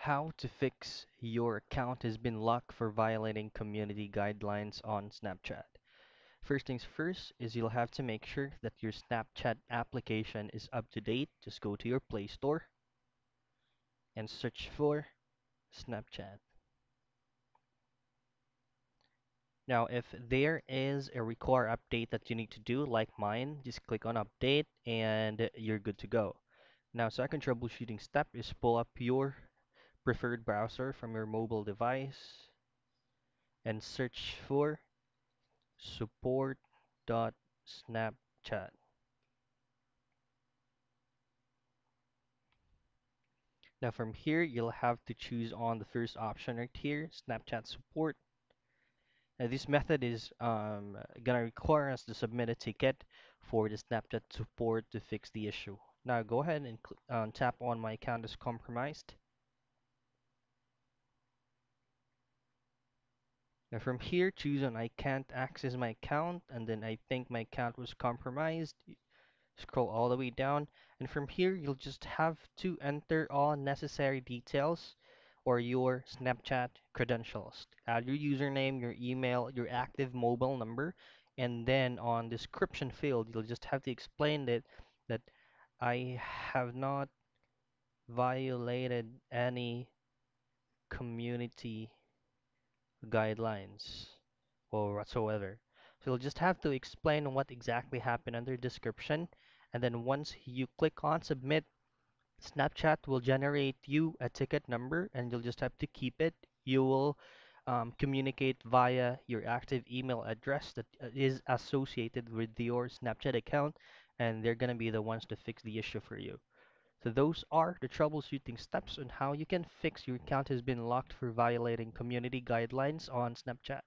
How to fix your account has been locked for violating community guidelines on Snapchat. First things first is you'll have to make sure that your Snapchat application is up to date. Just go to your Play Store and search for Snapchat. Now, if there is a require update that you need to do, like mine, just click on update and you're good to go. Now, second troubleshooting step is pull up your preferred browser from your mobile device and search for support.snapchat. Now from here, you'll have to choose on the first option right here, Snapchat support. Now this method is gonna require us to submit a ticket for the Snapchat support to fix the issue. Now go ahead and tap on my account is compromised. Now from here, choose on I can't access my account, and then I think my account was compromised. Scroll all the way down, and from here you'll just have to enter all necessary details or your Snapchat credentials. Add your username, your email, your active mobile number, and then on description field you'll just have to explain that I have not violated any community guidelines or whatsoever. So you'll just have to explain what exactly happened under description, and then once you click on submit, Snapchat will generate you a ticket number, and you'll just have to keep it. You will communicate via your active email address that is associated with your Snapchat account, and they're gonna be the ones to fix the issue for you. So those are the troubleshooting steps on how you can fix your account has been locked for violating community guidelines on Snapchat.